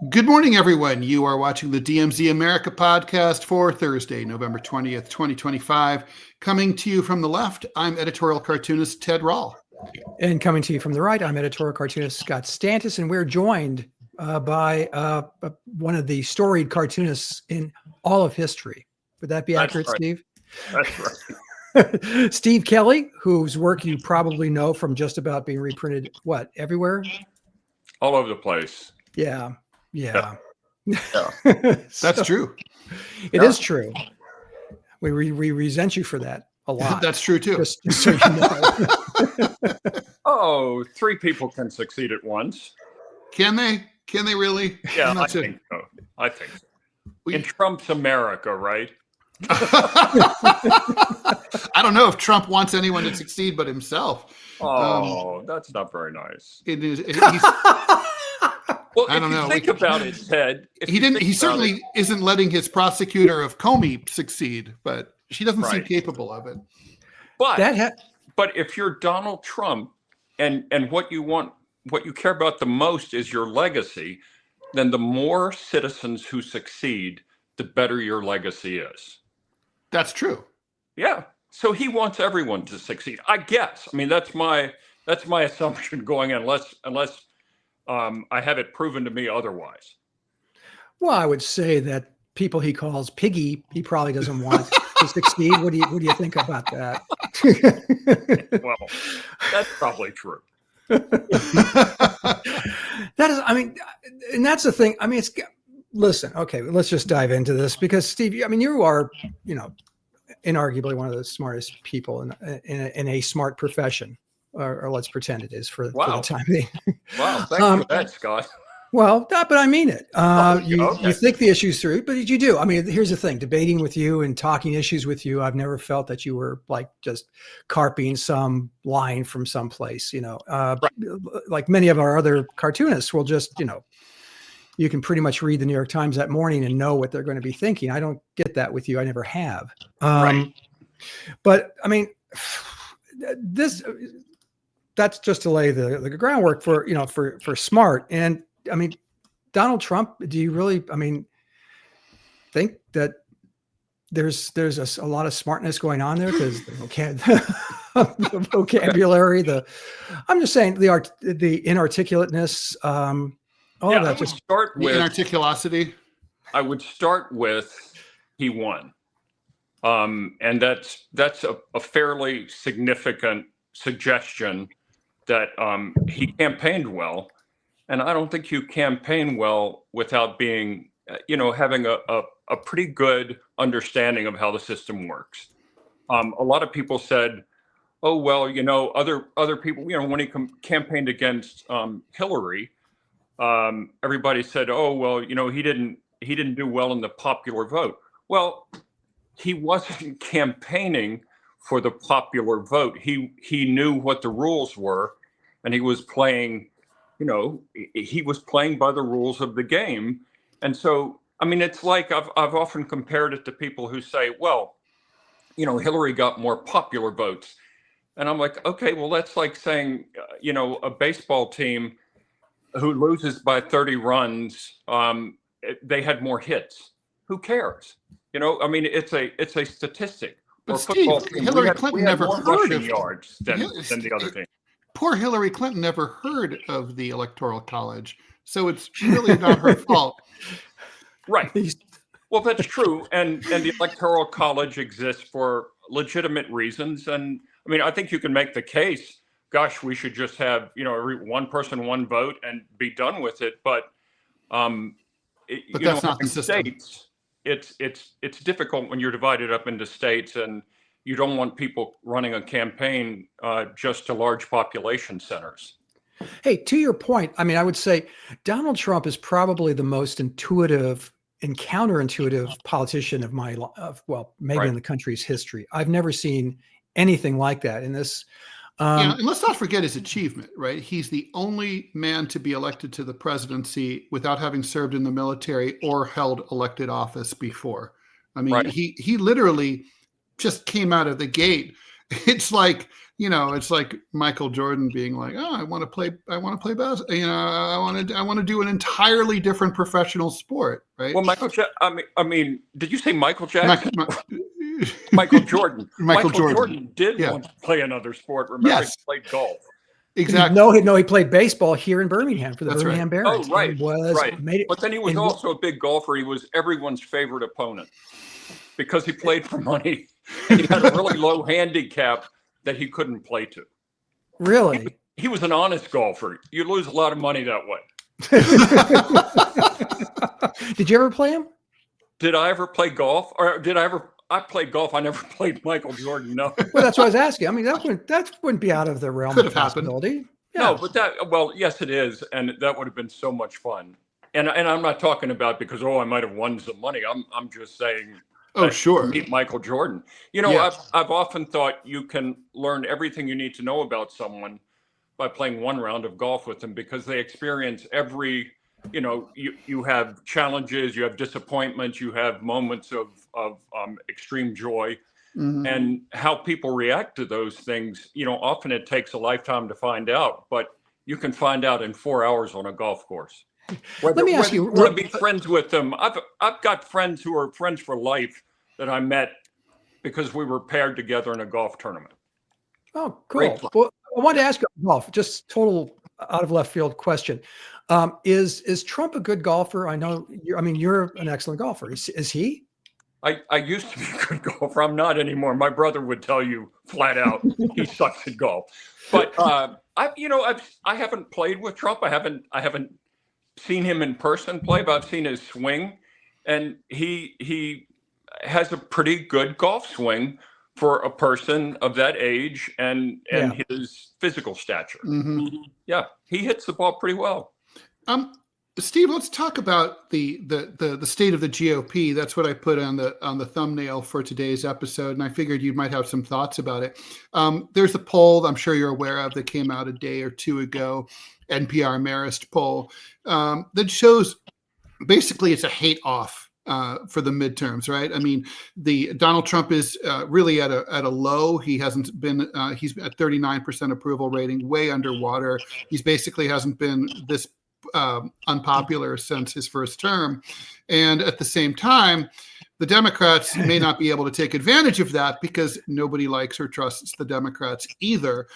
Good morning, everyone. You are watching the DMZ America Podcast for Thursday, November 20th, 2025. Coming to you from the left, I'm editorial cartoonist Ted Rall. And coming to you from the right, I'm editorial cartoonist Scott Stantis, and we're joined by one of the storied cartoonists in all of history. Would that be accurate, right. Steve? That's right. Steve Kelley, whose work you probably know from just about being reprinted, everywhere? All over the place. Yeah. That's true. It is true. We resent you for that a lot. That's true, too. Just so you know. Three people can succeed at once. Can they? Can they really? Yeah, I think so. In Trump's America, right? I don't know if Trump wants anyone to succeed but himself. That's not very nice. Well, I don't know. Think about it, Ted. He certainly isn't letting his prosecutor of Comey succeed, but she doesn't seem capable of it. But if you're Donald Trump and what you care about the most is your legacy, then the more citizens who succeed, the better your legacy is. That's true. Yeah. So he wants everyone to succeed, I guess. I mean, that's my assumption going in, unless I have it proven to me otherwise. Well, I would say that people he calls piggy, he probably doesn't want to succeed. What do you think about that? Well, that's probably true. That is, I mean, and that's the thing. I mean, listen, okay, let's just dive into this because Steve, I mean, you are, inarguably one of the smartest people in a smart profession. Or let's pretend it is for the time being. Wow, thank you for that, Scott. Well, but I mean it. You think the issues through, but you do. I mean, here's the thing: debating with you and talking issues with you, I've never felt that you were like just carping some line from someplace. Like many of our other cartoonists will just, you can pretty much read the New York Times that morning and know what they're going to be thinking. I don't get that with you. I never have. But I mean, that's just to lay the groundwork for smart. And I mean, Donald Trump, do you really, think that there's a lot of smartness going on there? Because the vocabulary, I'm just saying the inarticulateness, inarticulosity. I would start with he won. And that's a fairly significant suggestion that he campaigned well, and I don't think you campaign well without being, having a pretty good understanding of how the system works. A lot of people said, "Oh well, other people, when he campaigned against Hillary, everybody said, oh well, he didn't do well in the popular vote." Well, he wasn't campaigning for the popular vote. He knew what the rules were, and he was playing, he was playing by the rules of the game. And so, I mean, it's like I've often compared it to people who say, well, Hillary got more popular votes. And I'm like, okay, well, that's like saying, a baseball team who loses by 30 runs, they had more hits. Who cares? It's a statistic. But Steve, Hillary Clinton never heard of yards than the other team. Poor Hillary Clinton never heard of the Electoral College, so it's really not her fault. Right. Well, that's true, and the Electoral College exists for legitimate reasons, and I think you can make the case. Gosh, we should just have one person, one vote, and be done with it. But that's not the system. States, it's difficult when you're divided up into states, and you don't want people running a campaign just to large population centers. Hey, to your point, I would say Donald Trump is probably the most intuitive and counterintuitive politician in the country's history. I've never seen anything like that in this. And let's not forget his achievement, right? He's the only man to be elected to the presidency without having served in the military or held elected office before. He literally just came out of the gate. It's like it's like Michael Jordan being like, "Oh, I want to play basketball. I want to do an entirely different professional sport." Right? Well, I mean, did you say Michael Jackson? Michael Jordan. Michael Jordan did want to play another sport. Remember, he played golf. Exactly. No, he played baseball here in Birmingham for the Birmingham Barons. Oh, right. But then he was also a big golfer. He was everyone's favorite opponent because he played for money. And he had a really low handicap that he couldn't play to. Really? He was an honest golfer. You lose a lot of money that way. Did you ever play him? Did I ever play golf? Or I played golf. I never played Michael Jordan. No. Well, that's what I was asking. I mean, that wouldn't be out of the realm of possibility. Yeah. No, but yes, it is. And that would have been so much fun. And I'm not talking about because, I might have won some money. I'm just saying. Oh, sure. Meet Michael Jordan. I've often thought you can learn everything you need to know about someone by playing one round of golf with them because they experience every, you have challenges, you have disappointments, you have moments of extreme joy. Mm-hmm. And how people react to those things, often it takes a lifetime to find out, but you can find out in 4 hours on a golf course. Let me ask you, you want to be friends with them. I've got friends who are friends for life that I met because we were paired together in a golf tournament. Oh, cool. Well, I wanted to ask you about golf, just total out of left field question. Is Trump a good golfer? I know you're an excellent golfer. Is he? I used to be a good golfer. I'm not anymore. My brother would tell you flat out he sucks at golf. But I haven't played with Trump. I haven't seen him in person play, but I've seen his swing, and he has a pretty good golf swing for a person of that age and his physical stature. Mm-hmm. Yeah, he hits the ball pretty well. Steve, let's talk about the state of the GOP. That's what I put on the thumbnail for today's episode, and I figured you might have some thoughts about it. There's a poll I'm sure you're aware of that came out a day or two ago, NPR Marist poll, that shows basically it's a hate off for the midterms, right? I mean, Donald Trump is really at a low. He hasn't been. He's at 39% approval rating, way underwater. He's basically hasn't been this unpopular since his first term, and at the same time, the Democrats may not be able to take advantage of that because nobody likes or trusts the Democrats either.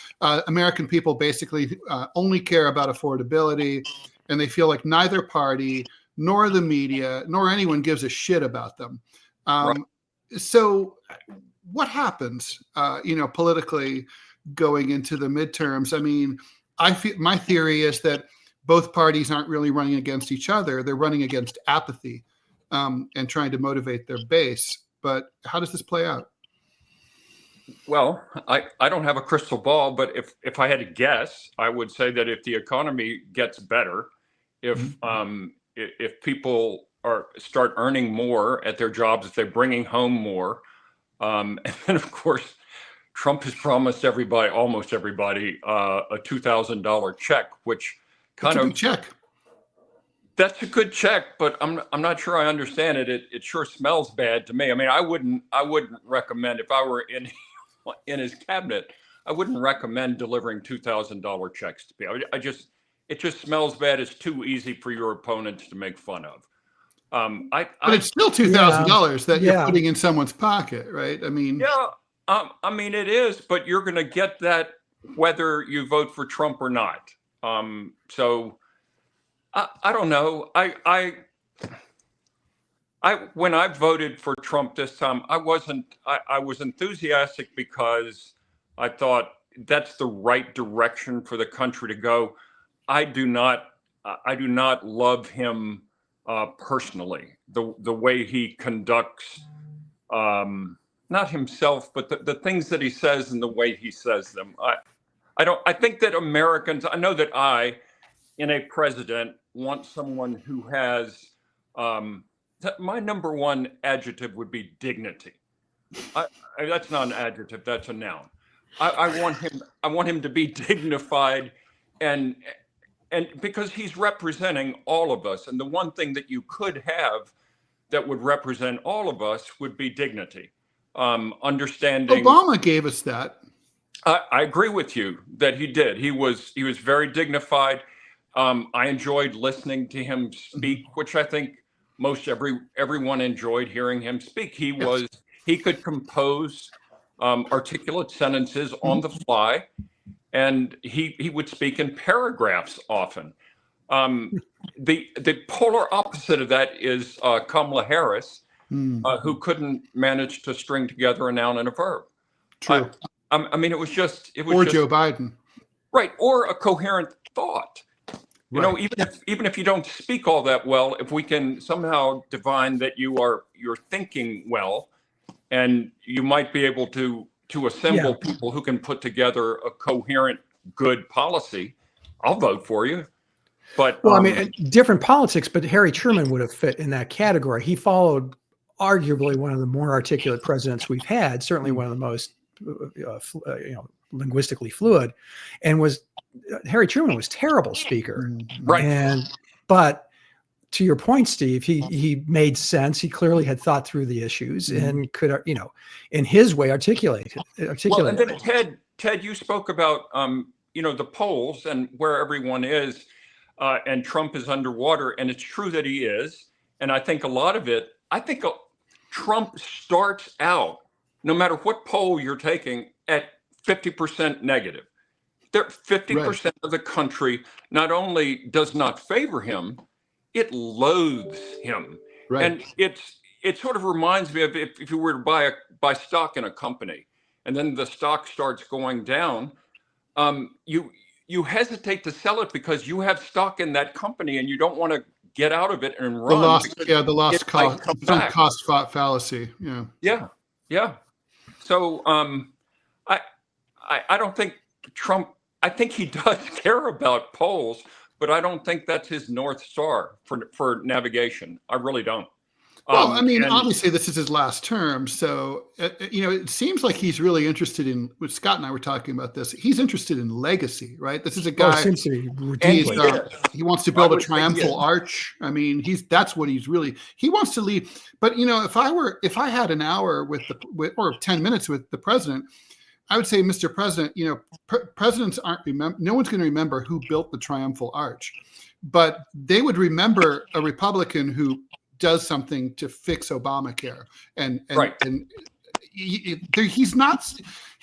American people basically only care about affordability, and they feel like neither party, nor the media, nor anyone gives a shit about them. Right. So what happens, politically going into the midterms? I mean, my theory is that both parties aren't really running against each other. They're running against apathy and trying to motivate their base. But how does this play out? Well, I don't have a crystal ball, but if I had to guess, I would say that if the economy gets better, if people start earning more at their jobs, if they're bringing home more, and then of course, Trump has promised almost everybody, a $2,000 check, which kind of check. That's a good check, but I'm not sure I understand it. It sure smells bad to me. I mean, I wouldn't recommend, if I were in his cabinet, I wouldn't recommend delivering $2,000 checks to people. It just smells bad. It's too easy for your opponents to make fun of. But it's still $2,000 that you're putting in someone's pocket, right? I mean, it is, but you're going to get that whether you vote for Trump or not. So I don't know. When I voted for Trump this time, I was enthusiastic because I thought that's the right direction for the country to go. I do not love him personally, the way he conducts, not himself, but the things that he says and the way he says them. I think that Americans, I know that in a president, want someone who has, my number one adjective would be dignity. That's not an adjective, that's a noun. I want him to be dignified and because he's representing all of us. And the one thing that you could have that would represent all of us would be dignity. Understanding. Obama gave us that. I agree with you that he did. He was very dignified. I enjoyed listening to him speak, which I think everyone enjoyed hearing him speak. He could compose articulate sentences on the fly, and he would speak in paragraphs often. The polar opposite of that is Kamala Harris, who couldn't manage to string together a noun and a verb. True. I mean, it was or Joe Biden, right? Or a coherent thought. You know, even if you don't speak all that well, if we can somehow divine that you're thinking well, and you might be able to assemble people who can put together a coherent, good policy, I'll vote for you. But I mean, different politics, but Harry Truman would have fit in that category. He followed arguably one of the more articulate presidents we've had, certainly one of the most linguistically fluid, and Harry Truman was terrible speaker. Right. But to your point, Steve, he made sense. He clearly had thought through the issues and could, in his way, articulate. Well, and then Ted, you spoke about, the polls and where everyone is, and Trump is underwater, and it's true that he is. And I think a lot of it, Trump starts out, no matter what poll you're taking, at 50% negative. 50% of the country not only does not favor him, it loathes him. Right. And it sort of reminds me of if you were to buy stock in a company, and then the stock starts going down, you hesitate to sell it because you have stock in that company and you don't want to get out of it and run. The lost cost fallacy. Yeah. So I don't think Trump. I think he does care about polls, but I don't think that's his North Star for navigation. I really don't. Well, obviously this is his last term, so it seems like he's really interested in. What Scott and I were talking about this. He's interested in legacy, right? This is a guy. He wants to build a triumphal arch. I mean, that's what he wants to leave. But if I had an hour or 10 minutes with the president, I would say, Mr. President, presidents no one's going to remember who built the triumphal arch, but they would remember a Republican who does something to fix Obamacare. And he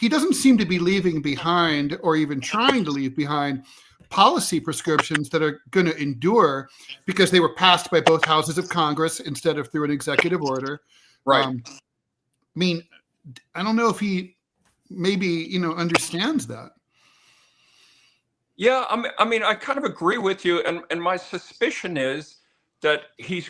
doesn't seem to be leaving behind or even trying to leave behind policy prescriptions that are going to endure because they were passed by both houses of Congress instead of through an executive order. Right. I don't know if he maybe understands that. Yeah, I kind of agree with you, and my suspicion is that he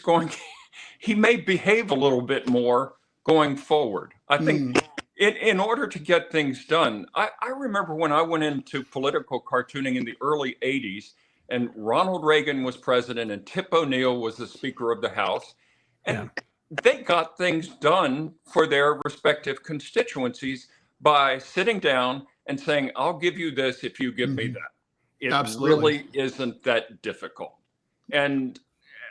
may behave a little bit more going forward. I think in order to get things done. I remember when I went into political cartooning in the early 80s, and Ronald Reagan was president and Tip O'Neill was the Speaker of the House, and they got things done for their respective constituencies by sitting down and saying, I'll give you this if you give me that. It really isn't that difficult. And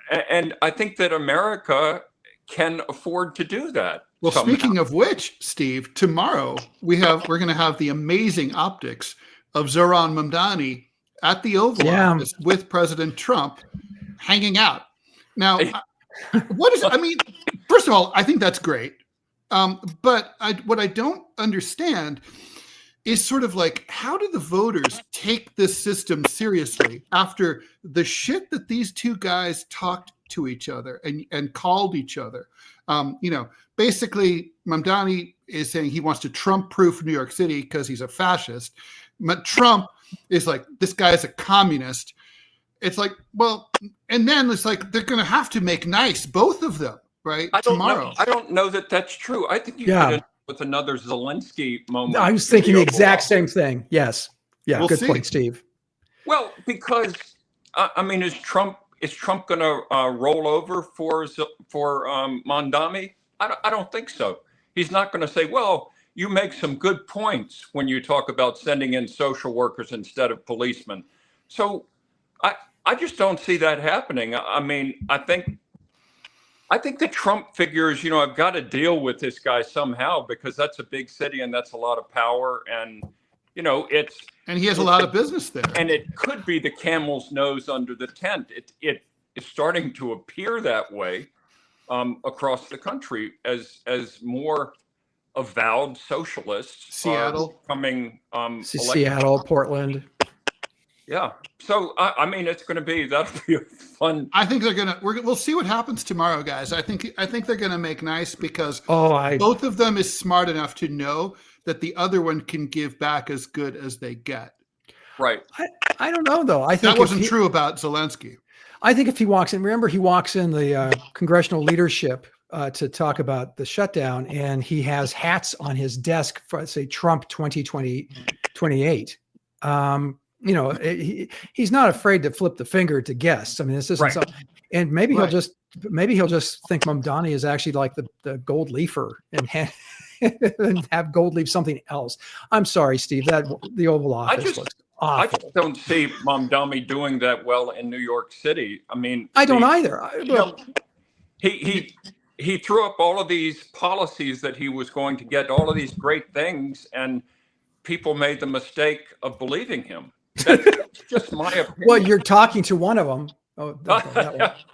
I think that America can afford to do that. Well, speaking of which, Steve, tomorrow we're going to have the amazing optics of Zohran Mamdani at the Oval Office with President Trump hanging out. Now, first of all, I think that's great. But what I don't understand is sort of like, how do the voters take this system seriously after the shit that these two guys talked to each other and called each other? Basically, Mamdani is saying he wants to Trump-proof New York City because he's a fascist. But Trump is like, this guy is a communist. It's like, well, and then it's like, they're going to have to make nice, both of them. Right. Tomorrow. I don't know that that's true. I think you could end up with another Zelensky moment. I was thinking the exact same thing. Yes. Yeah. We'll good point, Steve. Well, because is Trump going to roll over for Mamdani? I don't think so. He's not going to say, well, you make some good points when you talk about sending in social workers instead of policemen. So I just don't see that happening. I think the Trump figures, I've got to deal with this guy somehow because that's a big city and that's a lot of power. And And he has a lot of business there. And it could be the camel's nose under the tent. It is starting to appear that way across the country as more avowed socialists Seattle are coming. Seattle, Portland. Yeah. So I mean, that'll be a fun. I think we'll see what happens tomorrow, guys. I think they're gonna make nice because both of them is smart enough to know that the other one can give back as good as they get. Right. I don't know though. I think that wasn't true about Zelensky. I think if he walks in, remember he walks in the congressional leadership to talk about the shutdown, and he has hats on his desk for, say, Trump 2028. He's not afraid to flip the finger to guests. I mean, this isn't and maybe he'll just think Mamdani is actually like the gold leafer and have gold leaf something else. I'm sorry, Steve, that the Oval Office looks awful. I just don't see Mamdani doing that well in New York City. I mean, I don't either. He threw up all of these policies that he was going to get all of these great things, and people made the mistake of believing him. That's just my opinion. Well, you're talking to one of them. Oh, I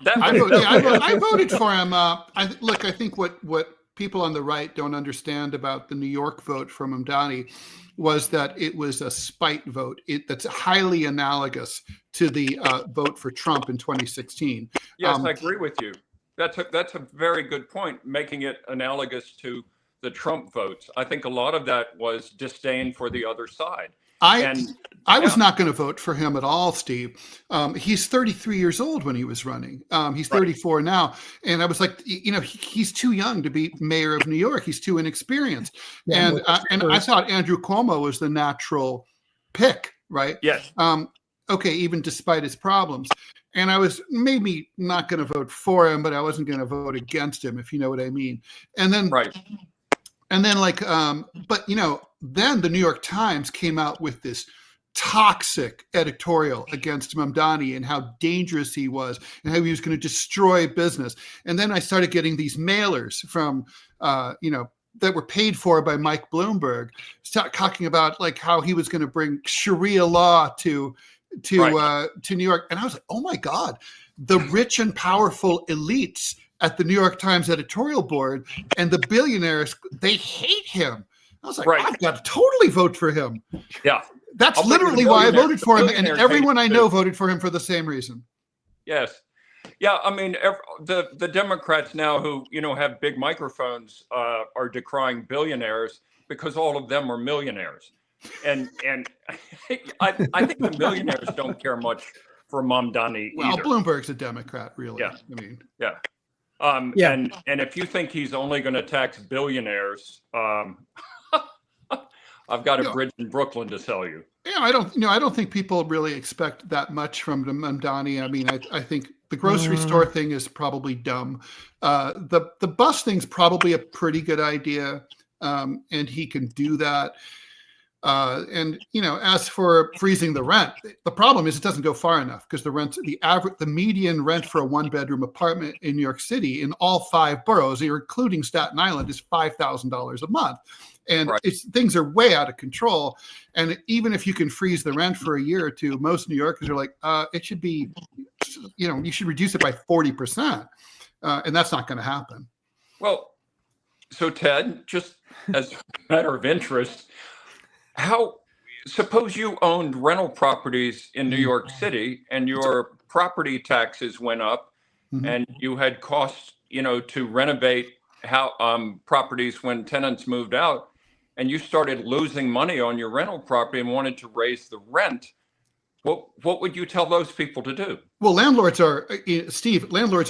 voted for him. I think what people on the right don't understand about the New York vote for Mamdani was that it was a spite vote. That's highly analogous to the vote for Trump in 2016. Yes, I agree with you. That's a very good point, making it analogous to the Trump votes. I think a lot of that was disdain for the other side. I was not going to vote for him at all, Steve. He's 33 years old when he was running. He's 34 now. And I was like, he's too young to be mayor of New York. He's too inexperienced. Yeah, and I thought Andrew Cuomo was the natural pick, right? Yes. Okay, even despite his problems. And I was maybe not going to vote for him, but I wasn't going to vote against him, if you know what I mean. And then, and then then the New York Times came out with this toxic editorial against Mamdani and how dangerous he was and how he was going to destroy business. And then I started getting these mailers from, that were paid for by Mike Bloomberg, start talking about like how he was going to bring Sharia law to New York. And I was like, oh my God, the rich and powerful elites at the New York Times editorial board and the billionaires, they hate him. I was like, I've got to totally vote for him. Yeah. That's literally why I voted for him. And everyone I know voted for him for the same reason. Yes. Yeah. I mean, the Democrats now who, have big microphones are decrying billionaires because all of them are millionaires. And I think the millionaires don't care much for Mamdani well, either. Bloomberg's a Democrat, really. Yeah. I mean, yeah. And if you think he's only going to tax billionaires, I've got a bridge in Brooklyn to sell you. Yeah, I don't think people really expect that much from Mamdani. I mean, I think the grocery store thing is probably dumb. The bus thing's probably a pretty good idea, and he can do that. As for freezing the rent, the problem is it doesn't go far enough because the median rent for a one-bedroom apartment in New York City in all 5 boroughs, including Staten Island, is $5,000 a month. And things are way out of control. And even if you can freeze the rent for a year or two, most New Yorkers are like, it should be, you should reduce it by 40%. And that's not going to happen. Well, so Ted, just as a matter of interest, suppose you owned rental properties in New York City and your property taxes went up and you had costs, to renovate properties when tenants moved out, and you started losing money on your rental property and wanted to raise the rent. What would you tell those people to do? Well, landlords are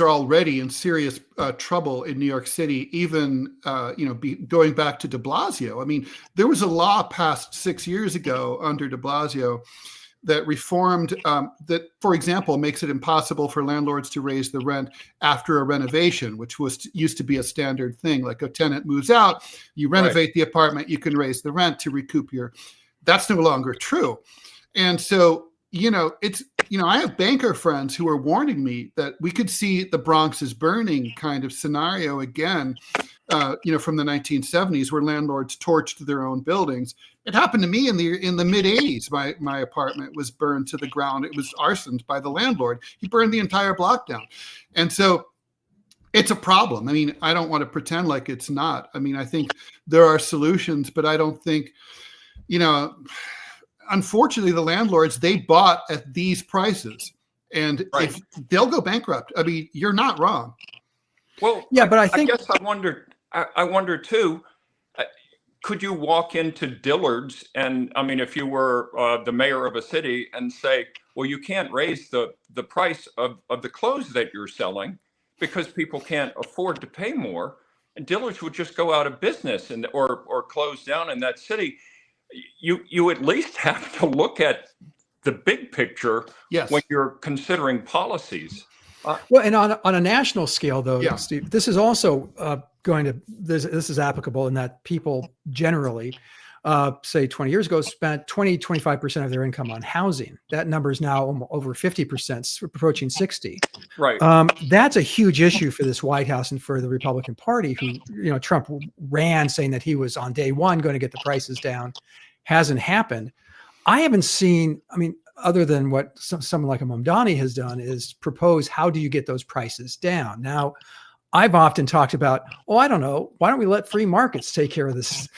already in serious trouble in New York City, even, going back to de Blasio. I mean, there was a law passed 6 years ago under de Blasio that reformed, that, for example, makes it impossible for landlords to raise the rent after a renovation, which used to be a standard thing. Like a tenant moves out, you renovate the apartment, you can raise the rent to recoup that's no longer true. And so, I have banker friends who are warning me that we could see the Bronx is burning kind of scenario again from the 1970s, where landlords torched their own buildings. It happened to me in the mid 80s. My apartment was burned to the ground. It was arsoned by the landlord. He burned the entire block down. And so it's a problem. I mean, I don't want to pretend like it's not. I mean, I think there are solutions, but I don't think, unfortunately, the landlords, they bought at these prices, and if they'll go bankrupt. I mean, you're not wrong. Well, yeah, but I guess I wonder too, could you walk into Dillard's and, I mean, if you were the mayor of a city and say, well, you can't raise the price of the clothes that you're selling because people can't afford to pay more, and Dillard's would just go out of business or close down in that city. You at least have to look at the big picture when you're considering policies. Well, and on a national scale, though, Steve, this is also this is applicable in that people generally, say 20 years ago, spent 25% of their income on housing. That number is now over 50%, approaching 60. Right. That's a huge issue for this White House and for the Republican Party, who, Trump ran saying that he was on day one going to get the prices down. Hasn't happened. I haven't seen, other than what someone like a Mamdani has done, is propose, how do you get those prices down? Now, I've often talked about, I don't know, why don't we let free markets take care of this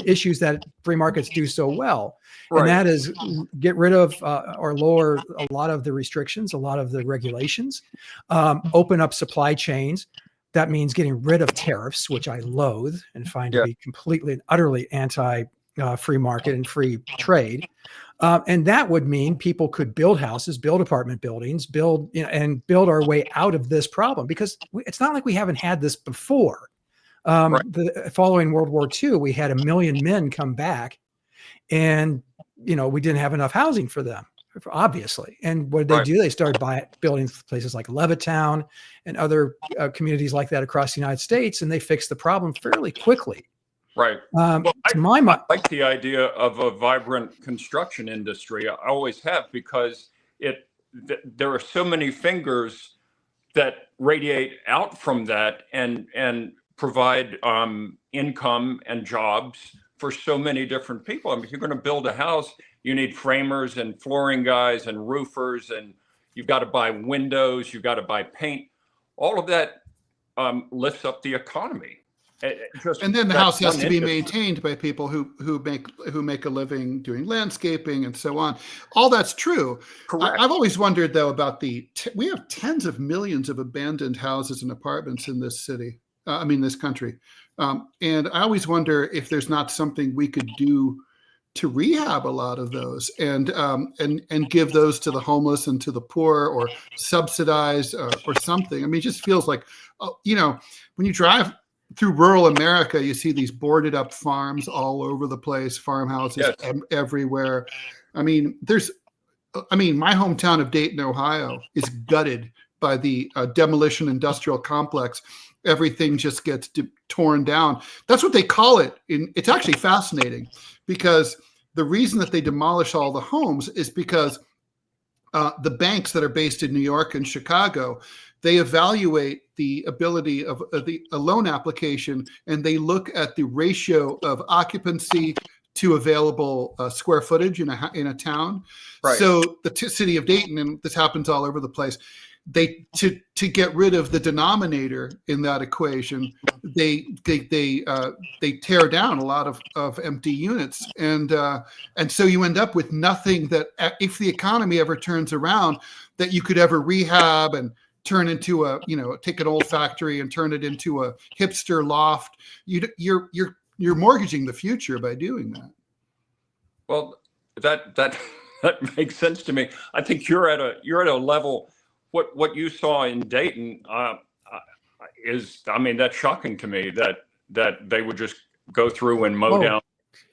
issues that free markets do so well? Right. And that is get rid of or lower a lot of the restrictions, a lot of the regulations, open up supply chains. That means getting rid of tariffs, which I loathe and find to be completely and utterly anti-free market and free trade. And that would mean people could build houses, build apartment buildings, and build our way out of this problem, because it's not like we haven't had this before. Following World War II, we had 1 million men come back, and we didn't have enough housing for them, obviously. And what did they do? They started building places like Levittown and other communities like that across the United States, and they fixed the problem fairly quickly. Right. Well, I like the idea of a vibrant construction industry. I always have, because there are so many fingers that radiate out from that and provide income and jobs for so many different people. I mean, if you're going to build a house, you need framers and flooring guys and roofers, and you've got to buy windows, you've got to buy paint. All of that lifts up the economy. And then the house has to be maintained by people who make a living doing landscaping and so on. All that's true. I've always wondered, though, about we have tens of millions of abandoned houses and apartments in this city. This country. And I always wonder if there's not something we could do to rehab a lot of those and give those to the homeless and to the poor, or subsidize or something. I mean, it just feels like, when you drive through rural America, you see these boarded up farms all over the place, farmhouses everywhere. I mean, my hometown of Dayton, Ohio is gutted by the demolition industrial complex. Everything just gets torn down. That's what they call it. It's actually fascinating, because the reason that they demolish all the homes is because the banks that are based in New York and Chicago, they evaluate the ability of a loan application, and they look at the ratio of occupancy to available square footage in a town. Right. So the city of Dayton, and this happens all over the place, they to get rid of the denominator in that equation, they tear down a lot of empty units, and so you end up with nothing that, if the economy ever turns around, that you could ever rehab and turn into take an old factory and turn it into a hipster loft. You're mortgaging the future by doing that. Well, that makes sense to me. I think you're at a level. What you saw in Dayton that's shocking to me, that they would just go through and mow down.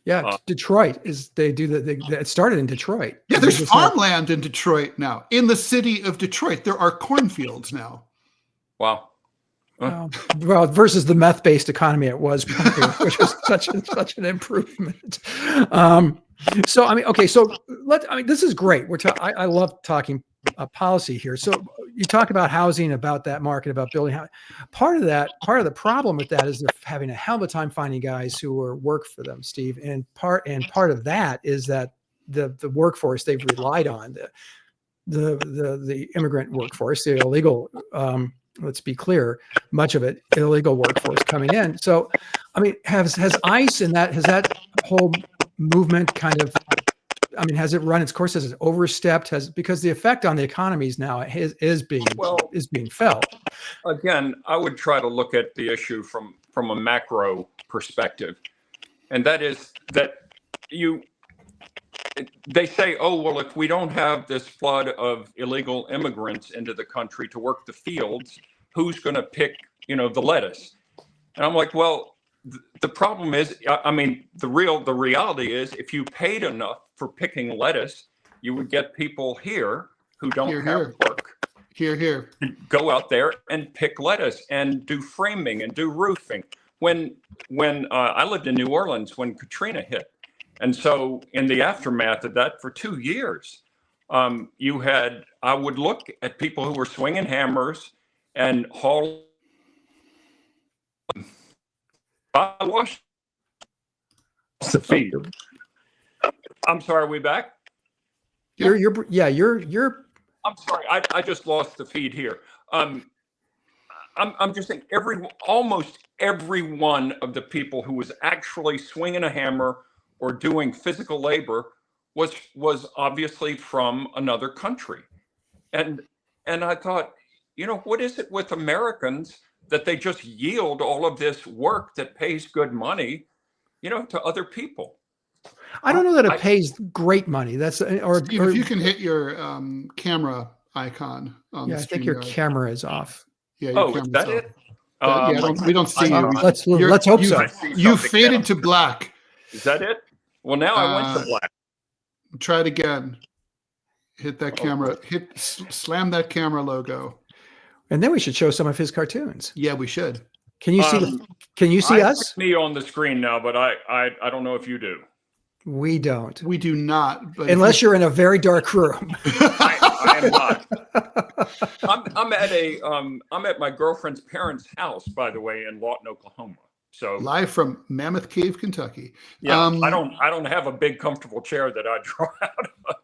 Yeah, Detroit it started in Detroit. Yeah, there's farmland in Detroit now. In the city of Detroit, there are cornfields now. Wow. Well, versus the meth-based economy it was prior, which was such an improvement. So this is great. I love talking policy here. So you talk about housing, about that market, about building housing. Part of the problem with that is they're having a hell of a time finding guys who are work for them, Steve. And part of that is that the workforce they've relied on, the immigrant workforce, the illegal, let's be clear, much of it illegal workforce coming in. So, I mean, has ICE and has that whole movement kind of, I mean, has it run its course? Has it overstepped? Because the effect on the economies now is being felt. Again, I would try to look at the issue from a macro perspective, and that is that they say, oh, well, if we don't have this flood of illegal immigrants into the country to work the fields, who's going to pick, the lettuce? And I'm like, well, the problem is, I mean, the reality is, if you paid enough for picking lettuce, you would get people here who don't have work. Here. Go out there and pick lettuce and do framing and do roofing. When I lived in New Orleans when Katrina hit, and so in the aftermath of that, for 2 years, I would look at people who were swinging hammers and hauling. I watched the feed. I'm sorry, are we back? You're. I'm sorry, I just lost the feed here. I'm just saying almost every one of the people who was actually swinging a hammer or doing physical labor was obviously from another country. And I thought, what is it with Americans that they just yield all of this work that pays good money, to other people? I don't know that it pays great money. That's Steve, if you can hit your camera icon on the I think your camera is off. Yeah. Is that it? We don't see you. Let's hope so. You faded to black. Is that it? Well, now I went to black. Try it again. Hit that camera. Slam that camera logo. And then we should show some of his cartoons. Yeah, we should. Can you see? Can you see us? Me on the screen now, but I don't know if you do. We don't. We do not. But unless you're in a very dark room. I am not. I'm at my girlfriend's parents' house, by the way, in Lawton, Oklahoma. So live from Mammoth Cave, Kentucky. Yeah, I don't have a big comfortable chair that I draw out of.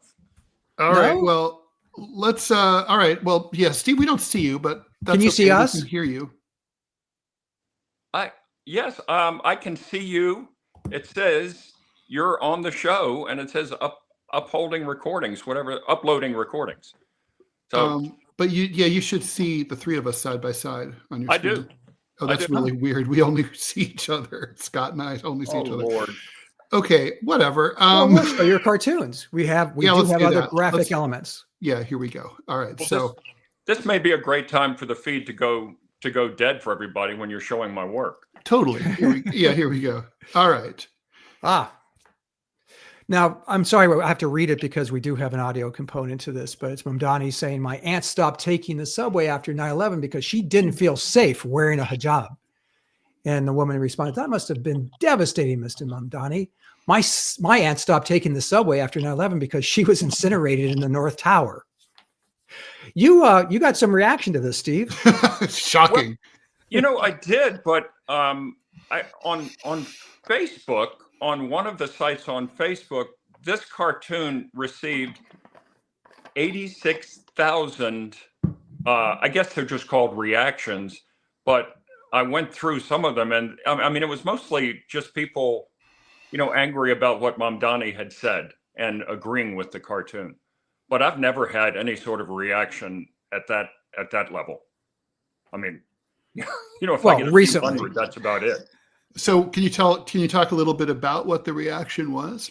All right. Well, let's. All right. Well, yeah, Steve, we don't see you, but that's can you see us? We can hear you. Yes. I can see you. It says you're on the show, and it says uploading recordings. So, but you should see the three of us side by side on your screen. I do. Oh, that's really weird. We only see each other. Scott and I only see each other. Lord. Okay, whatever. We'll show your cartoons. We do have other graphic elements. Yeah, here we go. All right. Well, so this may be a great time for the feed to go dead for everybody when you're showing my work. Totally. Here we go. All right. Now, I'm sorry, I have to read it because we do have an audio component to this, but it's Mamdani saying, my aunt stopped taking the subway after 9/11 because she didn't feel safe wearing a hijab. And the woman responded, that must have been devastating, Mr. Mamdani. My aunt stopped taking the subway after 9/11 because she was incinerated in the North Tower. You got some reaction to this, Steve. Shocking. Well, I did, but on Facebook, on one of the sites on Facebook, this cartoon received 86,000, I guess they're just called reactions, but I went through some of them, and I mean, it was mostly just people, angry about what Mamdani had said and agreeing with the cartoon. But I've never had any sort of reaction at that level. I mean, if I get recently, 100, that's about it. So can you talk a little bit about what the reaction was?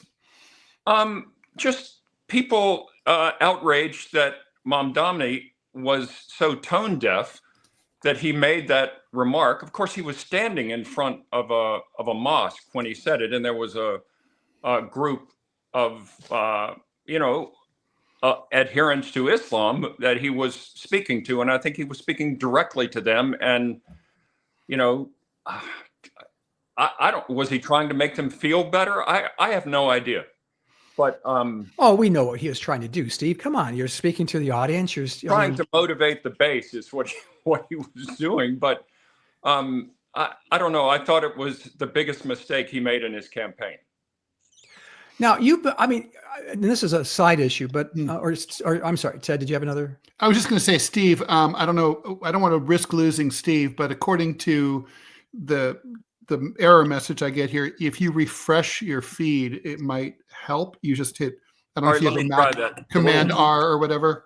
Just people outraged that Mamdani was so tone deaf that he made that remark. Of course, he was standing in front of a mosque when he said it, and there was a group of adherents to Islam that he was speaking to, and I think he was speaking directly to them. And I don't. Was he trying to make them feel better? I have no idea. But oh, we know what he was trying to do, Steve. Come on, you're speaking to the audience. You're trying to motivate the base is what he was doing. But I don't know. I thought it was the biggest mistake he made in his campaign. Now, and this is a side issue, but or I'm sorry, Ted, did you have another? I was just going to say, Steve, I don't know. I don't want to risk losing Steve, but according to the error message I get here, if you refresh your feed, it might help. You just hit, I don't know if you have a Command R or whatever.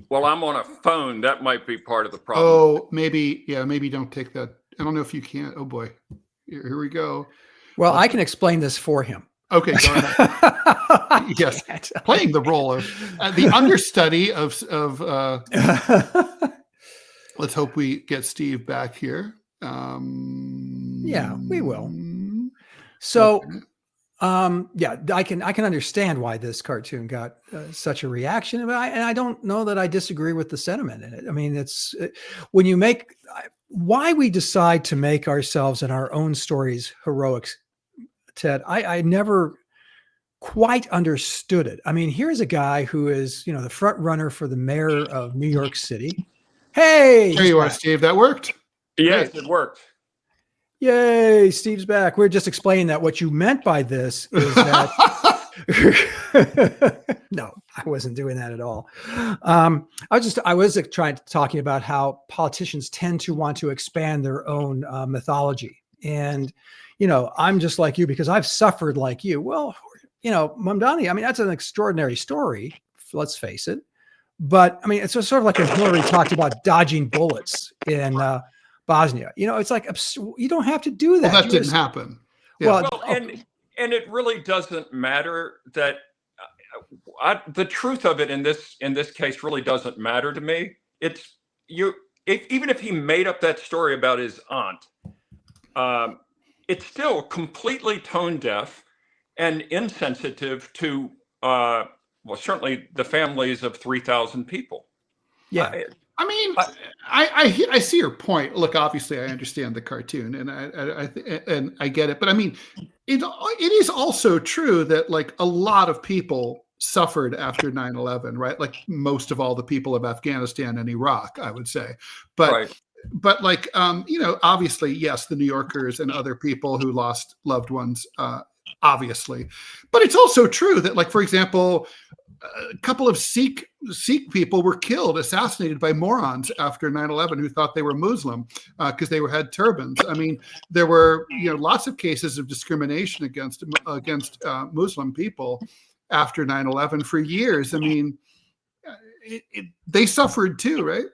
Well, I'm on a phone. That might be part of the problem. Oh, maybe don't take that. I don't know if you can. Oh boy, here we go. Well, I can explain this for him. Okay, go ahead. Yes, playing the role of the understudy of let's hope we get Steve back here. Yeah, we will. So, I can understand why this cartoon got such a reaction, and I don't know that I disagree with the sentiment in it. I mean, it's when you make why we decide to make ourselves and our own stories heroics. Ted, I never quite understood it. I mean, here's a guy who is, the front runner for the mayor of New York City. Hey, there you are, Steve. That worked. Yes, it worked. Yay, Steve's back. We're just explaining that what you meant by this is that no, I wasn't doing that at all. I was talking about how politicians tend to want to expand their own mythology. And, I'm just like you because I've suffered like you. Well, Mamdani, I mean, that's an extraordinary story. Let's face it. But I mean, it's sort of like when Hillary talked about dodging bullets in Bosnia. It's like you don't have to do that. Well, that didn't happen. Yeah. Well, and it really doesn't matter that the truth of it in this case really doesn't matter to me. It's even if he made up that story about his aunt, it's still completely tone deaf and insensitive to certainly the families of 3,000 people. Yeah. I see your point. Look, obviously, I understand the cartoon, and I get it. But I mean, it is also true that like a lot of people suffered after 9/11, right? Like most of all the people of Afghanistan and Iraq, I would say. But right. But like obviously, yes, the New Yorkers and other people who lost loved ones, obviously. But it's also true that, like, for example, a couple of Sikh people were assassinated by morons after 9/11 who thought they were Muslim because they had turbans. I mean, there were lots of cases of discrimination against Muslim people after 9/11 for years. I mean, they suffered too, right?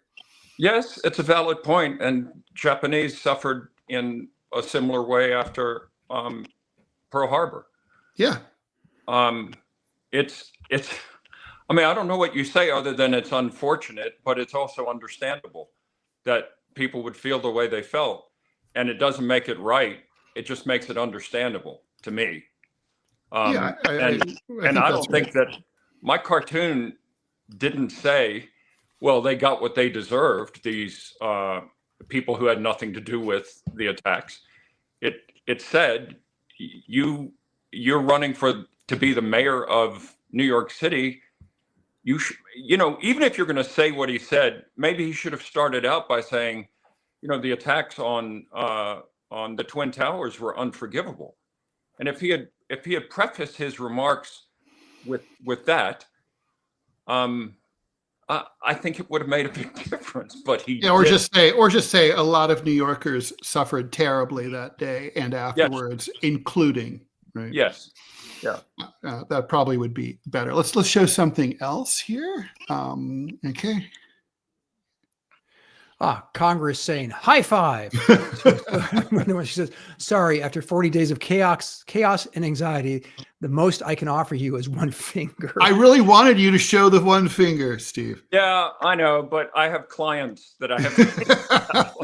Yes, it's a valid point, and Japanese suffered in a similar way after Pearl Harbor. Yeah, it's. I mean, I don't know what you say other than it's unfortunate, but it's also understandable that people would feel the way they felt, and it doesn't make it right. It just makes it understandable to me. I don't think that my cartoon didn't say, well, they got what they deserved, these people who had nothing to do with the attacks. It said, you're running to be the mayor of New York City. You should, even if you're going to say what he said, maybe he should have started out by saying, the attacks on the Twin Towers were unforgivable. And if he had prefaced his remarks with that, I think it would have made a big difference. But or just say a lot of New Yorkers suffered terribly that day and afterwards, yes. Including, right? Yes. Yeah. That probably would be better. Let's show something else here. Okay. Congress saying high five. When she says, sorry, after 40 days of chaos and anxiety, the most I can offer you is one finger. I really wanted you to show the one finger, Steve. Yeah, I know, but I have clients that I have.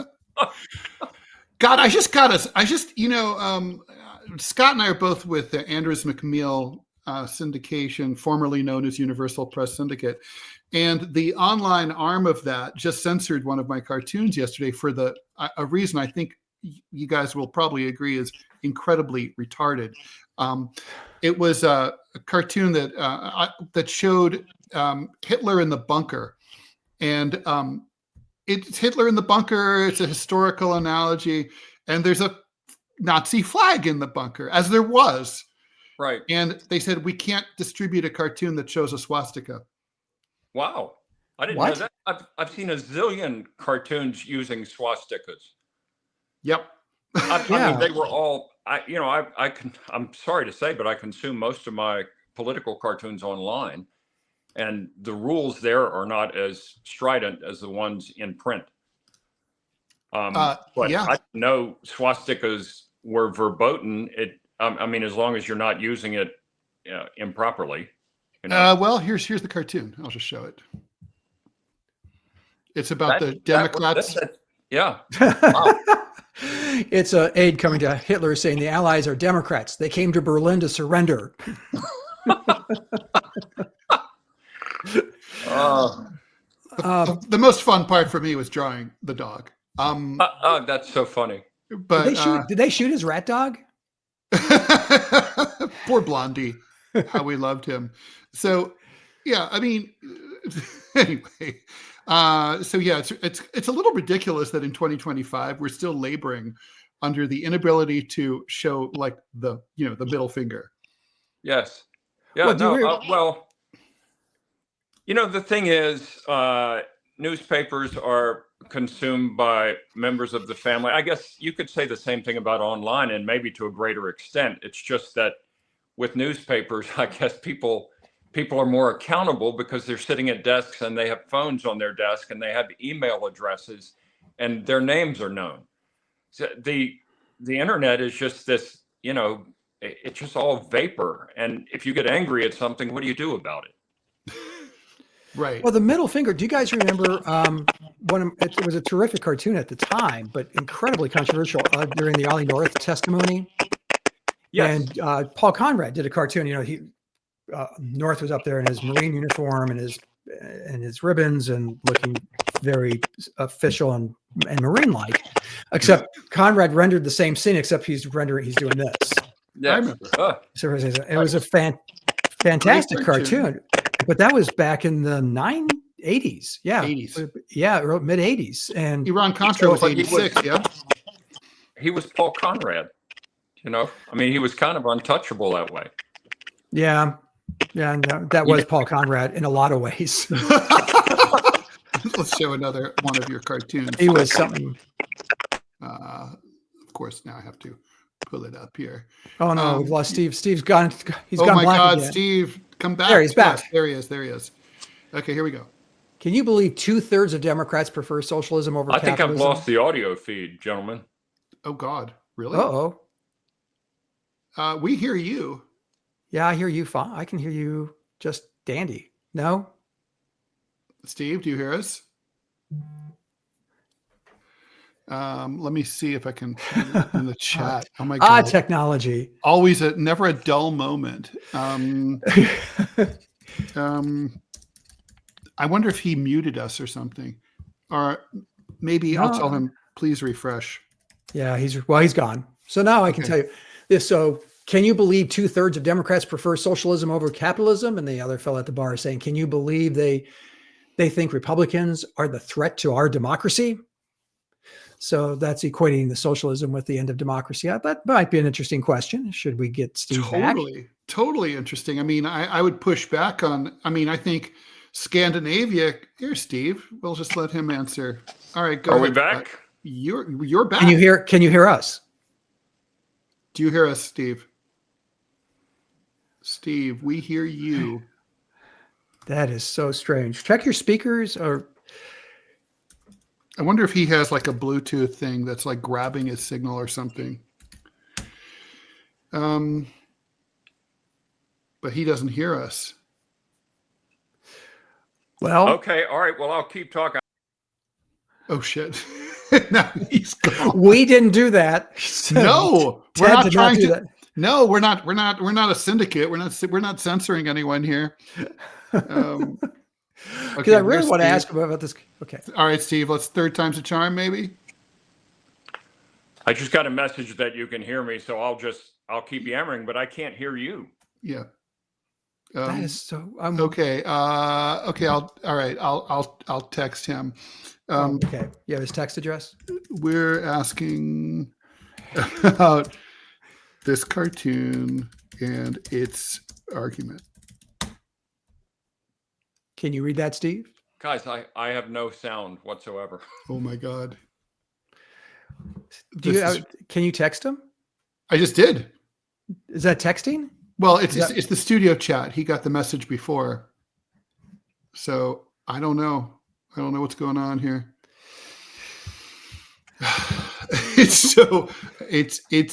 God, Scott and I are both with the Andrews McMeel syndication, formerly known as Universal Press Syndicate. And the online arm of that just censored one of my cartoons yesterday for a reason I think you guys will probably agree is incredibly retarded. It was a cartoon that showed Hitler in the bunker, and it's Hitler in the bunker. It's a historical analogy, and there's a Nazi flag in the bunker, as there was. Right. And they said, we can't distribute a cartoon that shows a swastika. Wow. I didn't know that. I've seen a zillion cartoons using swastikas. Yep. I mean, they were all, I'm sorry to say, but I consume most of my political cartoons online, and the rules there are not as strident as the ones in print. But yeah. I know swastikas were verboten. I mean, as long as you're not using it improperly. Well, here's the cartoon. I'll just show it. It's about the Democrats. Yeah. Wow. It's an aide coming to Hitler saying the Allies are Democrats. They came to Berlin to surrender. The most fun part for me was drawing the dog. That's so funny. But did they shoot his rat dog? Poor Blondie. How we loved him. So, yeah, I mean, anyway. So yeah, it's a little ridiculous that in 2025 we're still laboring under the inability to show like the middle finger. Yes. Yeah. Well, the thing is, newspapers are consumed by members of the family. I guess you could say the same thing about online, and maybe to a greater extent. It's just that with newspapers, I guess people are more accountable because they're sitting at desks and they have phones on their desk and they have email addresses and their names are known. So the internet is just this, it's just all vapor. And if you get angry at something, what do you do about it? Right. Well, the middle finger. Do you guys remember it was a terrific cartoon at the time, but incredibly controversial during the Ollie North testimony? Yes. And Paul Conrad did a cartoon. North was up there in his Marine uniform and his ribbons and looking very official and Marine-like. Except Conrad rendered the same scene, except he's doing this. Yeah, I remember. So it was a fantastic cartoon, but that was back in the 80s. Yeah, 80s. Yeah, mid 80s. And Iran-Contra was 86. Yeah, he was Paul Conrad. I mean, he was kind of untouchable that way. Yeah. Yeah, no, that was Paul Conrad in a lot of ways. Let's show another one of your cartoons. He was something. Of course, now I have to pull it up here. Oh no, we've lost Steve. Steve's gone. He's gone. Oh my black God, again. Steve, come back! There, he's back. Yes, there he is. Okay, here we go. Can you believe 2/3 of Democrats prefer socialism over capitalism? I think I've lost the audio feed, gentlemen. Oh God, really? Uh-oh. We hear you. Yeah, I hear you fine. I can hear you just dandy. No? Steve, do you hear us? Let me see if I can put it in the chat. Oh my God. Technology. Always never a dull moment. I wonder if he muted us or something. Or maybe I'll tell him, please refresh. Yeah, he's gone. So now I can tell you this. So can you believe 2/3 of Democrats prefer socialism over capitalism? And the other fellow at the bar is saying, can you believe they think Republicans are the threat to our democracy? So that's equating the socialism with the end of democracy. That might be an interesting question. Should we get Steve back? Totally interesting. I mean, I would push back on, I think Scandinavia, here, Steve, we'll just let him answer. All right, go ahead. Are we back? You're back. Can you hear us? Do you hear us, Steve? Steve, we hear you. That is so strange. Check your speakers. Or I wonder if he has like a Bluetooth thing that's like grabbing his signal or something. But he doesn't hear us. Well, okay. All right. Well, I'll keep talking. Oh shit. No, he's gone. We didn't do that. No, we're not trying to. That. No, we're not a syndicate. We're not censoring anyone here. Because I really want to ask about this. Okay. All right, Steve. Let's third time's a charm, maybe. I just got a message that you can hear me, so I'll keep yammering, but I can't hear you. Yeah. That is so. Okay. I'll text him. Okay. You have his text address? We're asking about this cartoon and its argument. Can you read that, Steve? Guys, I have no sound whatsoever. Oh my God. Can you text him? I just did. Is that texting? Well, it's the studio chat. He got the message before. So I don't know. I don't know what's going on here. It's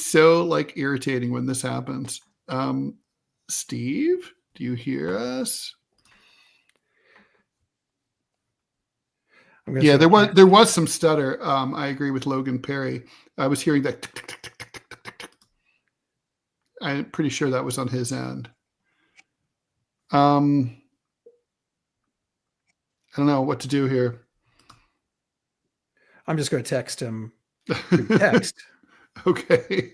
so like irritating when this happens. Steve, do you hear us? Yeah, there was some stutter. I agree with Logan Perry. I was hearing that. I'm pretty sure that was on his end. I don't know what to do here. I'm just going to text him through text. Okay.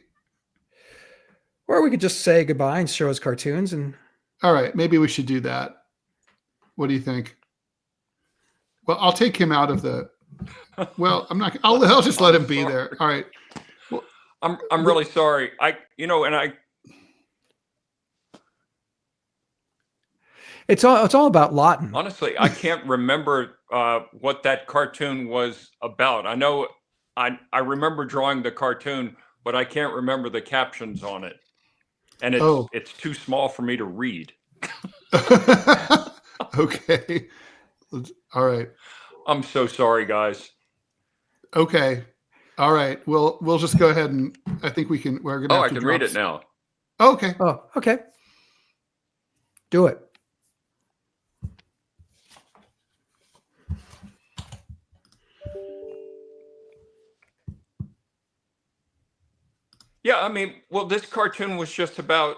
Or we could just say goodbye and show his cartoons. And all right, maybe we should do that. What do you think? Well, I'll take him out of the. Well, I'm not. I'll just let him be there. All right. Well, I'm really sorry. It's all about Lawton. Honestly, I can't remember what that cartoon was about. I know I remember drawing the cartoon, but I can't remember the captions on it. And it's too small for me to read. Okay. All right. I'm so sorry, guys. Okay. All right. We'll just go ahead and I think we're going to I can read it now. Okay. Oh, okay. Do it. Yeah, I mean, well, this cartoon was just about,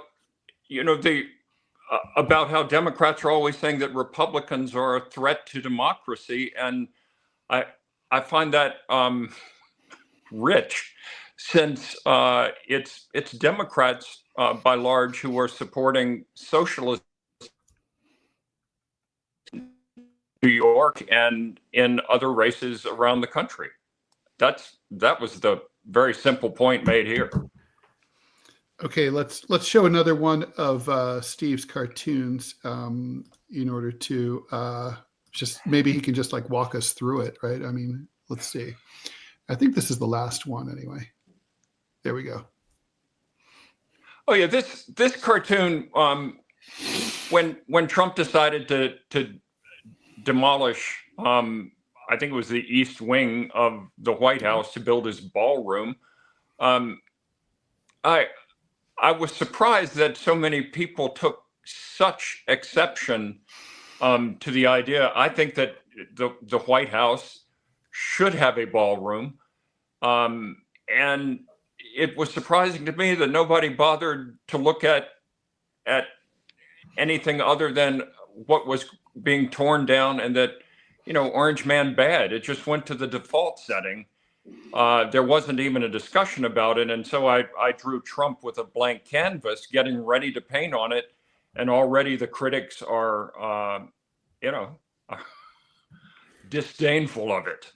about how Democrats are always saying that Republicans are a threat to democracy, and I find that rich, since it's Democrats by large who are supporting socialism in New York and in other races around the country. That was the very simple point made here. Okay, let's show another one of Steve's cartoons in order to just maybe he can just like walk us through it, right? I mean, let's see. I think this is the last one anyway. There we go. Oh yeah, this cartoon when Trump decided to demolish I think it was the East Wing of the White House to build his ballroom. I was surprised that so many people took such exception to the idea. I think that the White House should have a ballroom. And it was surprising to me that nobody bothered to look at anything other than what was being torn down, and that, Orange Man bad. It just went to the default setting. There wasn't even a discussion about it. And so I drew Trump with a blank canvas, getting ready to paint on it. And already the critics are, disdainful of it.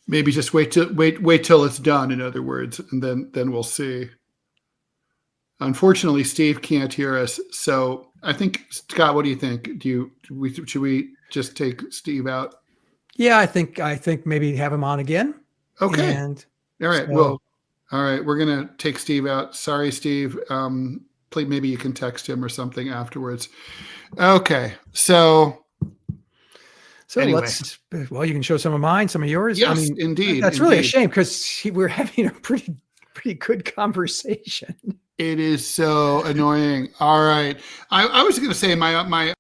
Maybe just wait till it's done, in other words, and then we'll see. Unfortunately, Steve can't hear us. So I think, Scott, what do you think? Should we just take Steve out? Yeah, I think maybe have him on again. Okay. And all right. Well, all right. We're going to take Steve out. Sorry, Steve. Maybe you can text him or something afterwards. Okay. So anyway. You can show some of mine, some of yours. Yes, I mean, indeed. That's really a shame, because we're having a pretty good conversation. It is so annoying. All right. I was going to say my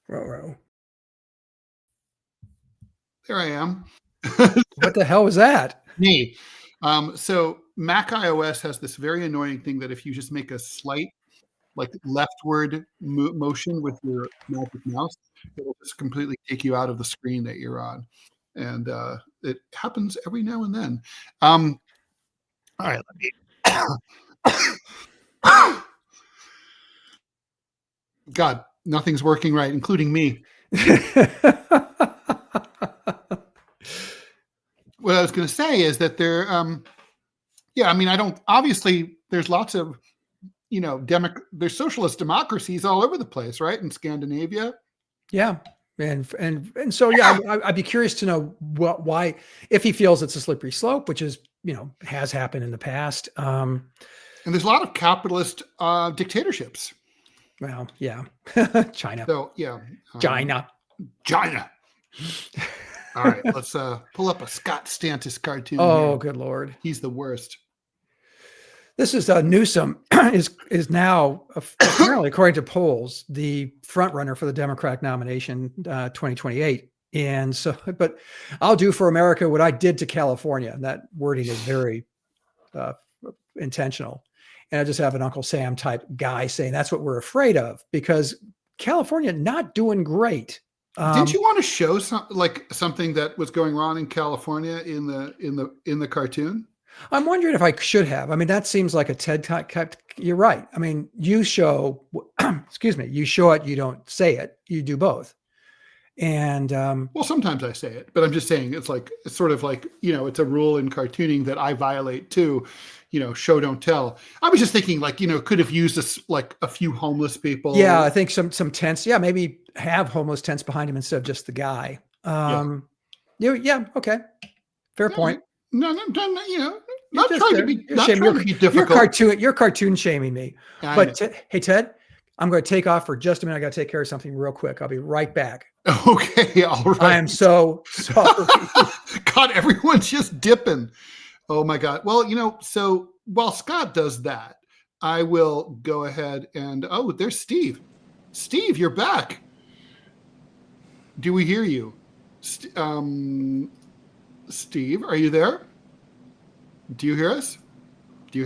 Row. There I am. What the hell was that? Me. So Mac iOS has this very annoying thing that if you just make a slight leftward motion with your magic mouse, it will just completely take you out of the screen that you're on. and it happens every now and then. All right, let me. God, nothing's working right, including me. What I was going to say is that there, obviously there's lots of, there's socialist democracies all over the place, right? In Scandinavia. Yeah. And so, I'd be curious to know why, if he feels it's a slippery slope, which is, has happened in the past. And there's a lot of capitalist dictatorships. Well, yeah. China. So, yeah. China. All right, let's pull up a Scott Stantis cartoon. Oh, here. Good Lord. He's the worst. This is Newsom is now apparently, according to polls, the front runner for the Democratic nomination 2028. And so, but I'll do for America what I did to California. And that wording is very intentional. And I just have an Uncle Sam type guy saying that's what we're afraid of, because California not doing great. Didn't you want to show something that was going on in California in the cartoon? I'm wondering if I should have. I mean, that seems like a TED Talk. You're right. I mean, you show, you show it, you don't say it. You do both. And well, sometimes I say it, but I'm just saying it's sort of like, it's a rule in cartooning that I violate too. Show don't tell. I was just thinking could have used a few homeless people. Yeah, I think some tents. Yeah, maybe have homeless tents behind him instead of just the guy. Okay. Fair point. No, not trying to be difficult. You're cartoon shaming me. But hey, Ted, I'm going to take off for just a minute. I got to take care of something real quick. I'll be right back. Okay, all right. I am so sorry. God, everyone's just dipping. Oh my God. Well, so while Scott does that, I will go ahead and, there's Steve. Steve, you're back. Do we hear you? Steve, are you there? Do you hear us? You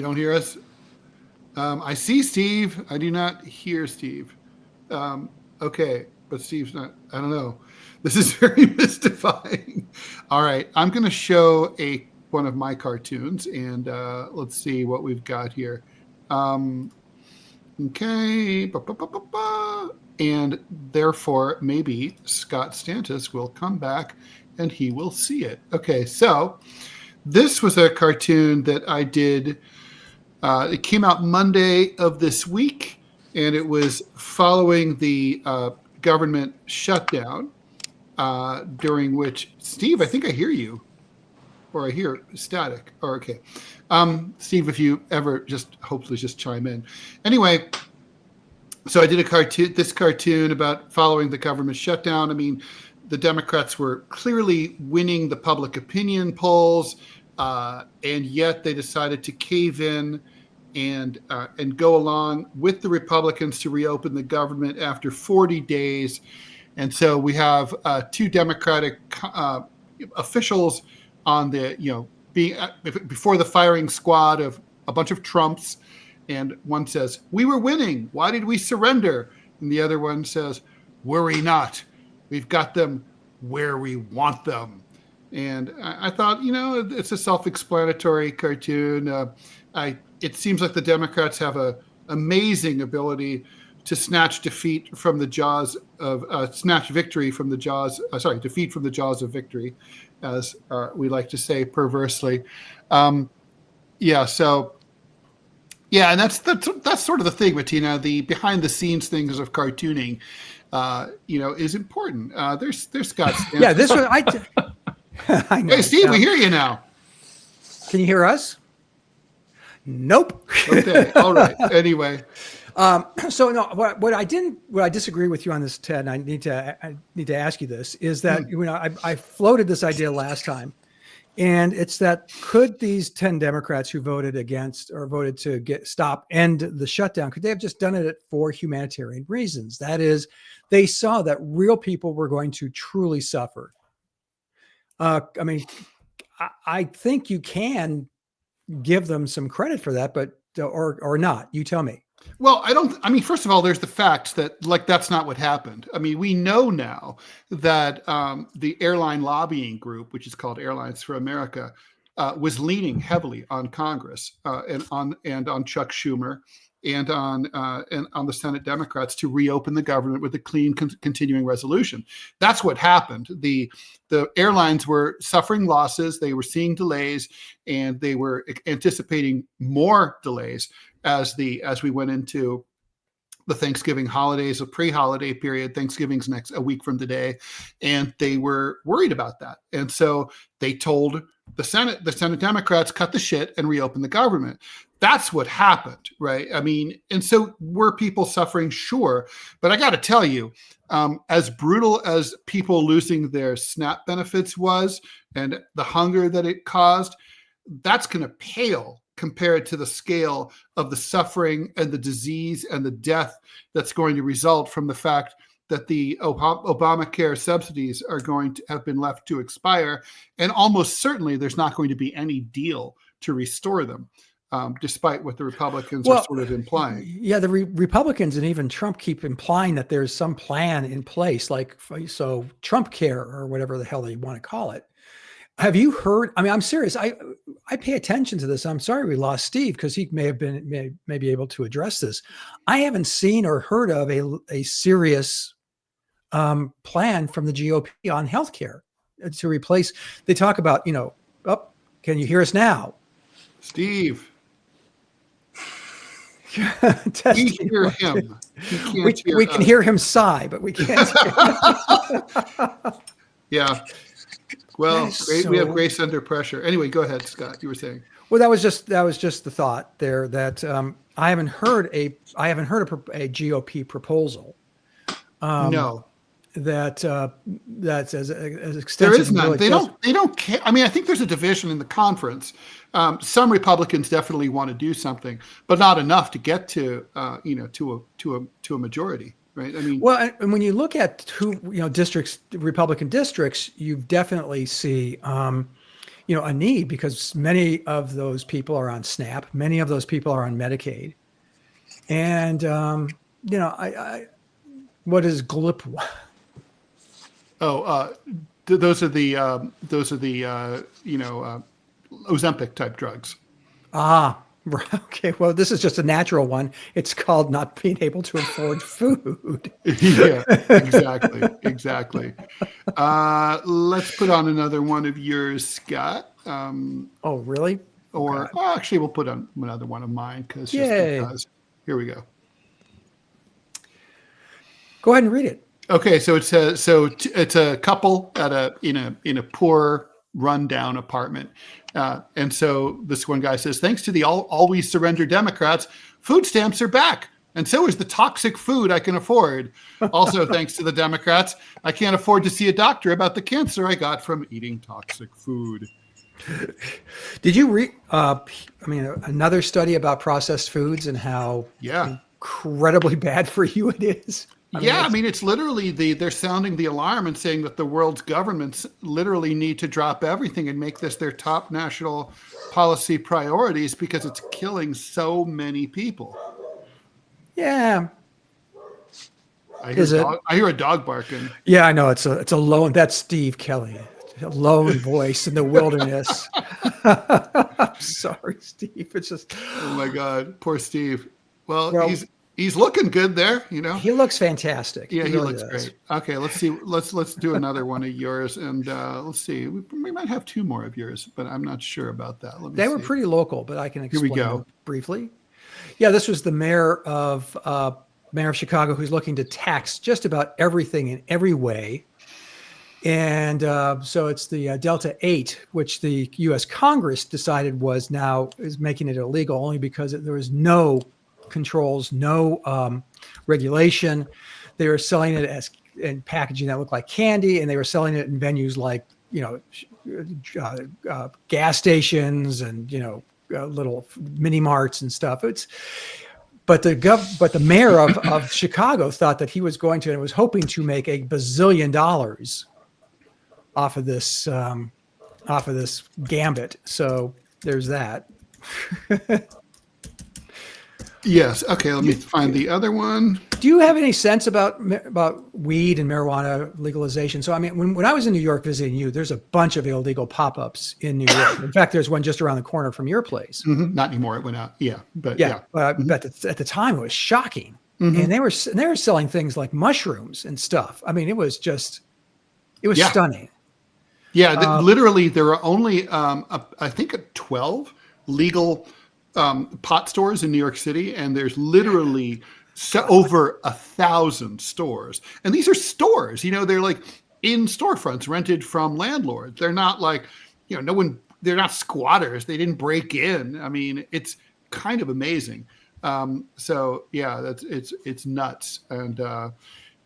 don't hear us? I see Steve. I do not hear Steve. Okay, but Steve's not, I don't know. This is very mystifying. All right, I'm going to show one of my cartoons, and let's see what we've got here. Okay, and therefore maybe Scott Stantis will come back and he will see it. Okay, so this was a cartoon that I did. It came out Monday of this week, and it was following the government shutdown, during which, Steve, I think I hear you, or I hear static. Or okay, Steve, if you ever hopefully just chime in. Anyway, so I did this cartoon about following the government shutdown. I mean, the Democrats were clearly winning the public opinion polls, and yet they decided to cave in and go along with the Republicans to reopen the government after 40 days. And so we have two Democratic officials on the, being before the firing squad of a bunch of Trumps. And one says, "We were winning. Why did we surrender?" And the other one says, "Worry not. We've got them where we want them." And I thought, it's a self-explanatory cartoon. It seems like the Democrats have an amazing ability to snatch defeat from the jaws of defeat from the jaws of victory, as we like to say perversely. And that's sort of the thing, Bettina. The behind the scenes things of cartooning, is important. There's Scott Stantis. Yeah, this one I know. Hey, Steve, we hear you now. Can you hear us? Nope. Okay. All right. Anyway. So no, what I disagree with you on this, Ted, and I need to ask you this, is that I floated this idea last time, and it's that could these 10 Democrats who voted against or voted to end the shutdown, could they have just done it for humanitarian reasons? That is, they saw that real people were going to truly suffer. I think you can give them some credit for that, but or not. You tell me. Well, first of all, there's the fact that that's not what happened. I mean, we know now that the airline lobbying group, which is called Airlines for America, was leaning heavily on Congress and on Chuck Schumer and on the Senate Democrats to reopen the government with a clean continuing resolution. That's what happened. The airlines were suffering losses, they were seeing delays, and they were anticipating more delays as we went into the Thanksgiving holidays, a pre-holiday period. Thanksgiving's a week from today, and they were worried about that. And so they told the Senate Democrats, cut the shit and reopen the government. That's what happened, right? I mean, and so were people suffering? Sure. But I got to tell you, as brutal as people losing their SNAP benefits was and the hunger that it caused, that's going to pale compared to the scale of the suffering and the disease and the death that's going to result from the fact that the Obamacare subsidies are going to have been left to expire. And almost certainly there's not going to be any deal to restore them, despite what the Republicans are sort of implying. Yeah, the Republicans and even Trump keep implying that there's some plan in place, so Trump care or whatever the hell they want to call it. Have you heard? I mean, I'm serious. I pay attention to this. I'm sorry we lost Steve because he may be able to address this. I haven't seen or heard of a serious plan from the GOP on healthcare to replace. They talk about, can you hear us now, Steve? We hear him. We can hear him sigh, but we can't hear him. Yeah. Well, we have grace under pressure. Anyway, go ahead, Scott. You were saying. Well, that was just the thought there that I haven't heard a GOP proposal. No. That's as extensive. There is none. They don't care. I mean, I think there's a division in the conference. Some Republicans definitely want to do something, but not enough to get to a majority. Right. I mean, well, and when you look at districts, Republican districts, you definitely see, a need because many of those people are on SNAP. Many of those people are on Medicaid. And, what is GLIP? Those are the Ozempic type drugs. Okay, well, this is just a natural one. It's called not being able to afford food. Yeah, exactly. Let's put on another one of yours, Scott. Oh, really? Or actually, we'll put on another one of mine because. Here we go. Go ahead and read it. Okay, so it's a couple in a poor, rundown apartment. And so this one guy says, thanks to the always surrender Democrats, food stamps are back. And so is the toxic food I can afford. Also, thanks to the Democrats, I can't afford to see a doctor about the cancer I got from eating toxic food. Did you read, another study about processed foods and how incredibly bad for you it is? It's literally they're sounding the alarm and saying that the world's governments literally need to drop everything and make this their top national policy priorities because it's killing so many people. Yeah. I hear a dog barking. Yeah, I know. It's a lone. That's Steve Kelley, a lone voice in the wilderness. I'm sorry, Steve. It's just. Oh my God, poor Steve. Well, he's looking good there. He looks fantastic. Yeah, he really looks great. Okay, let's see. Let's do another one of yours, and let's see. We might have two more of yours, but I'm not sure about that. They were pretty local, but I can explain them briefly. Yeah, this was the mayor of Chicago who's looking to tax just about everything in every way. And so it's the Delta 8, which the U.S. Congress decided is making it illegal only because there was no controls, no regulation. They were selling it in packaging that looked like candy, and they were selling it in venues like, gas stations and, little mini marts and stuff. But the mayor of Chicago thought that he was going to and was hoping to make $1 bazillion off of this gambit. So there's that. Yes. Okay. Let me find the other one. Do you have any sense about weed and marijuana legalization? So, I mean, when I was in New York visiting you, there's a bunch of illegal pop-ups in New York. In fact, there's one just around the corner from your place. Mm-hmm. Not anymore. It went out. Yeah. But but at the time it was shocking. Mm-hmm. And they were selling things like mushrooms and stuff. I mean, it was stunning. Yeah. Literally, there are only, I think, 12 legal pot stores in New York City, and there's literally over 1,000 stores. And these are stores, they're like in storefronts rented from landlords. They're not like, they're not squatters. They didn't break in. I mean, it's kind of amazing. So yeah, it's nuts. And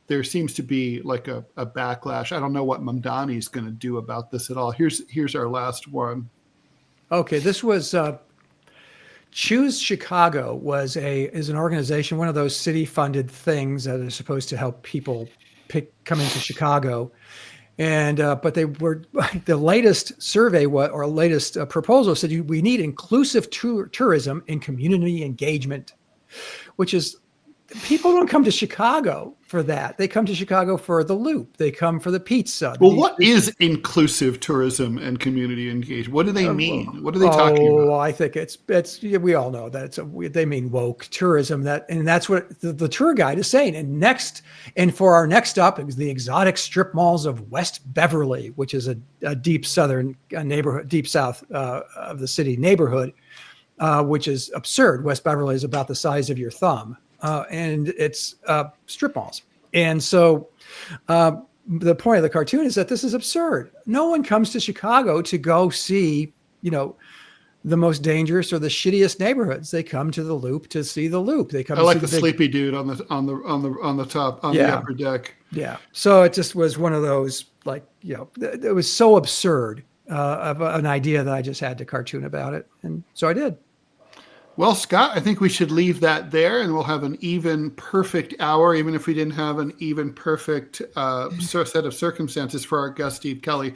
there seems to be like a backlash. I don't know what Mamdani's going to do about this at all. Here's our last one. Okay, this was Choose Chicago is an organization, one of those city-funded things that are supposed to help people come into Chicago, and but they were the latest survey latest proposal said we need inclusive tourism and community engagement, which is people don't come to Chicago for that. They come to Chicago for the Loop. They come for the pizza. Well, what is inclusive tourism and community engagement? What do they mean? What are they talking about? Well, I think it's we all know that they mean woke tourism. That's what the tour guide is saying. And for our next stop is the exotic strip malls of West Beverly, which is a deep southern neighborhood, deep south of the city neighborhood, which is absurd. West Beverly is about the size of your thumb. And it's strip malls. And so the point of the cartoon is that this is absurd. No one comes to Chicago to go see, the most dangerous or the shittiest neighborhoods. They come to the Loop to see the Loop. They come. I like the sleepy dude on the top the upper deck. Yeah. So it just was one of those it was so absurd of an idea that I just had to cartoon about it, and so I did. Well, Scott, I think we should leave that there, and we'll have an even perfect hour, even if we didn't have an even perfect set of circumstances for our guest, Steve Kelley.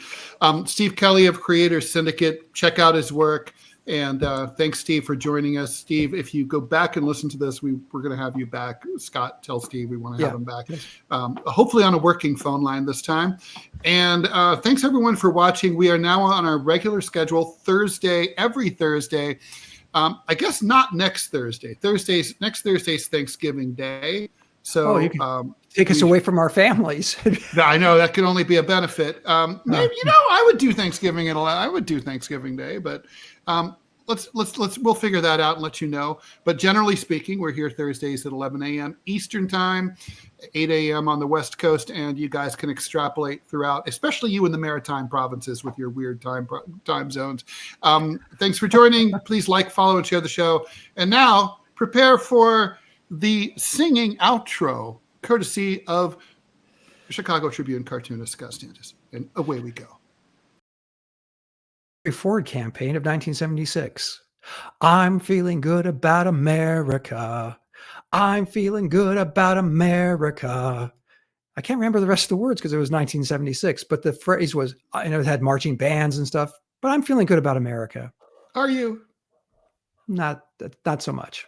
Steve Kelley of Creators Syndicate. Check out his work. And thanks, Steve, for joining us. Steve, if you go back and listen to this, we're going to have you back. Scott, tell Steve we want to have him back. Hopefully on a working phone line this time. And thanks, everyone, for watching. We are now on our regular schedule, every Thursday. I guess not next Thursday. Next Thursday's Thanksgiving Day. So you can take us away from our families. I know that can only be a benefit. Maybe I would do Thanksgiving I would do Thanksgiving Day, but we'll figure that out and let you know. But generally speaking, we're here Thursdays at 11 a.m. Eastern time, 8 a.m. on the West Coast, and you guys can extrapolate throughout, especially you in the maritime provinces with your weird time zones. Thanks for joining. Please like, follow, and share the show. And now prepare for the singing outro, courtesy of Chicago Tribune cartoonist Scott Stantis. And away we go. Ford campaign of 1976. I'm feeling good about America. I'm feeling good about America. I can't remember the rest of the words because it was 1976, but the phrase was, it had marching bands and stuff, but I'm feeling good about America. Are you? Not so much.